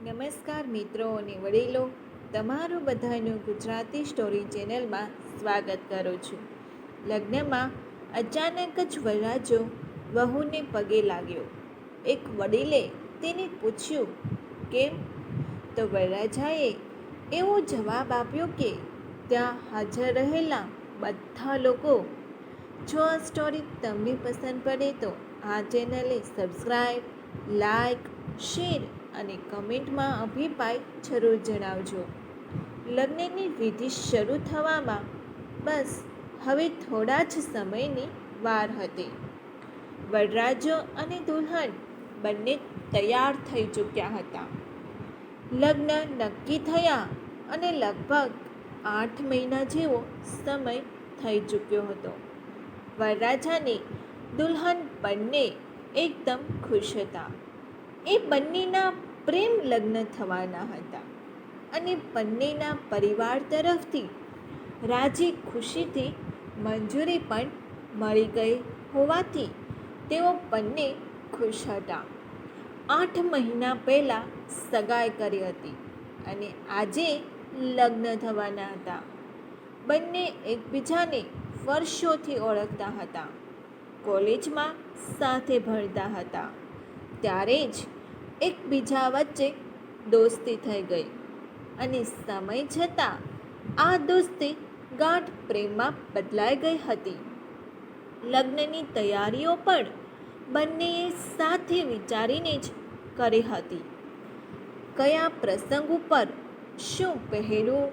નમસ્કાર મિત્રો અને વડીલો, તમારું બધાનું ગુજરાતી સ્ટોરી ચેનલમાં સ્વાગત કરું છું. લગ્નમાં અચાનક જ વરરાજો વહુને પગે લાગ્યો. એક વડીલે તેને પૂછ્યું, કેમ? તો વરરાજાએ એવો જવાબ આપ્યો કે ત્યાં હાજર રહેલા બધા લોકો. જો આ સ્ટોરી તમને પસંદ પડે તો આ ચેનલને સબસ્ક્રાઈબ, લાઈક, શેર અને કમેન્ટમાં અભિપ્રાય જરૂર જણાવજો. લગ્નની વિધિ શરૂ થવામાં બસ હવે થોડા જ સમયની વાર હતી. વરરાજો અને દુલ્હન બંને તૈયાર થઈ ચૂક્યા હતા. લગ્ન નક્કી થયા અને લગભગ 8 મહિના જેવો સમય થઈ ચૂક્યો હતો. વરરાજાને દુલ્હન બંને એકદમ ખુશ હતા. એ બંનેના પ્રેમ લગ્ન થવાના હતા અને બંનેના પરિવાર તરફથી રાજી ખુશીથી મંજૂરી પણ મળી ગઈ હોવાથી તેઓ બંને ખુશ હતા. 8 મહિના પહેલાં સગાઈ કરી હતી અને આજે લગ્ન થવાના હતા. બંને એકબીજાને વર્ષોથી ઓળખતા હતા. કોલેજમાં સાથે ભણતા હતા. ત્યારે જ એકબીજા વચ્ચે દોસ્તી થઈ ગઈ અને સમય જતાં આ દોસ્તી ગાઢ પ્રેમમાં બદલાઈ ગઈ હતી. લગ્નની તૈયારીઓ પણ બંનેએ સાથે વિચારીને જ કરી હતી. કયા પ્રસંગ ઉપર શું પહેરવું,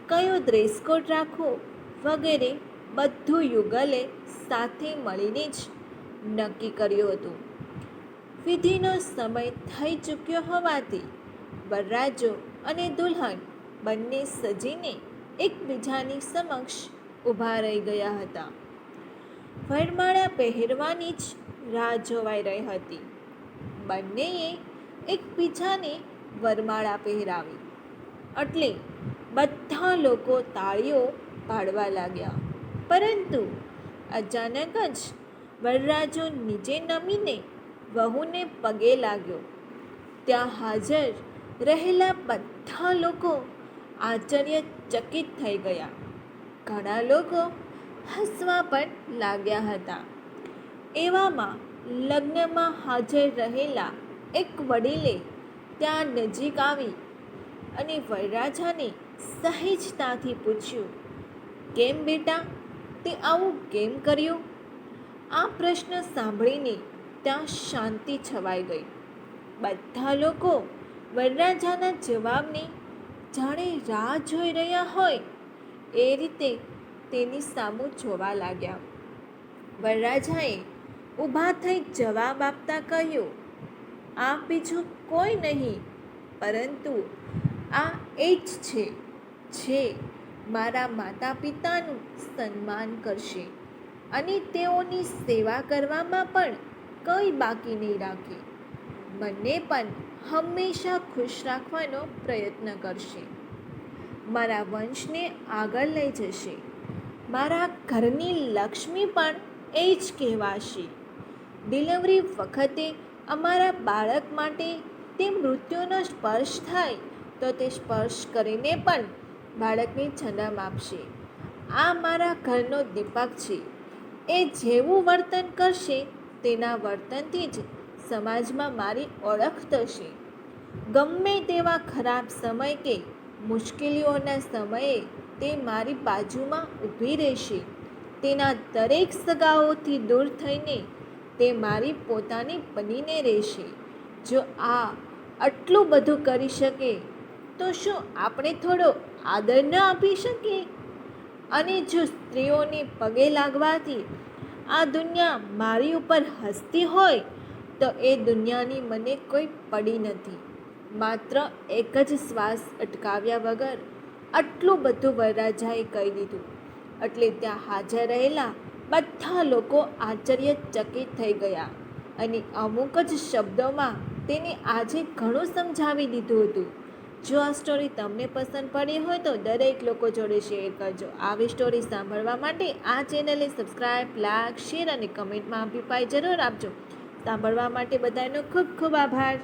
કયો ડ્રેસ કોડ રાખવો વગેરે બધું યુગલે સાથે મળીને જ નક્કી કર્યું હતું. વિધિનો સમય થઈ ચૂક્યો હોવાથી વરરાજો અને દુલ્હન બંને સજીને એકબીજાની સમક્ષ ઊભા રહી ગયા હતા. વરમાળા પહેરવાની જ રાહ જોવાઈ રહી હતી. બંનેએ એકબીજાને વરમાળા પહેરાવી એટલે બધા લોકો તાળીઓ પાડવા લાગ્યા. પરંતુ અચાનક જ વરરાજો નીચે નમીને વહુને પગે લાગ્યો. ત્યાં હાજર રહેલા બધા લોકો આશ્ચર્યચકિત થઈ ગયા. ઘણા લોકો હસવા પણ લાગ્યા હતા. એવામાં લગ્નમાં હાજર રહેલા એક વડીલે ત્યાં નજીક આવી અને વરરાજાને સહેજતાથી પૂછ્યું, કેમ બેટા, તે આવું કેમ કર્યું? આ પ્રશ્ન સાંભળીને ત્યાં શાંતિ છવાઈ ગઈ. બધા લોકો વરરાજાના જવાબની જાણે રાહ જોઈ રહ્યા હોય એ રીતે તેની સામું જોવા લાગ્યા. વરરાજાએ ઊભા થઈ જવાબ આપતા કહ્યું, આ બીજું કોઈ નહીં પરંતુ આ એ જ છે જે મારા માતા પિતાનું સન્માન કરશે અને તેઓની સેવા કરવામાં પણ કંઈ બાકી નહીં રાખે. મને પણ હંમેશા ખુશ રાખવાનો પ્રયત્ન કરશે. મારા વંશને આગળ લઈ જશે. મારા ઘરની લક્ષ્મી પણ એ જ કહેવાશે. ડિલિવરી વખતે અમારા બાળક માટે તે મૃત્યુનો સ્પર્શ થાય તો તે સ્પર્શ કરીને પણ બાળકને જન્મ આપશે. આ મારા ઘરનો દીપક છે. એ જેવું વર્તન કરશે તેના વર્તનથી જ સમાજમાં મારી ઓળખ થશે. ગમે તેવા ખરાબ સમય કે મુશ્કેલીઓના સમયે તે મારી બાજુમાં ઊભી રહેશે. તેના દરેક સગાઓથી દૂર થઈને તે મારી પોતાની બનીને રહેશે. જો આ આટલું બધું કરી શકે તો શું આપણે થોડો આદર ન આપી શકીએ? અને જો સ્ત્રીઓને પગે લાગવાથી આ દુનિયા મારી ઉપર હસતી હોય તો એ દુનિયાની મને કોઈ પડી નથી. માત્ર એક જ શ્વાસ અટકાવ્યા વગર આટલું બધું વરરાજાએ કહી દીધું. એટલે ત્યાં હાજર રહેલા બધા લોકો આશ્ચર્યચકિત થઈ ગયા અને અમુક જ શબ્દોમાં તેને આજે ઘણું સમજાવી દીધું હતું. જો આ સ્ટોરી તમને પસંદ પડી હોય તો દરેક લોકો જોડે શેર કરજો. આવી સ્ટોરી સાંભળવા માટે આ ચેનલને સબસ્ક્રાઈબ, લાઈક, શેર અને કમેન્ટમાં અભિપ્રાય જરૂર આપજો. સાંભળવા માટે બધાનો ખૂબ ખૂબ આભાર.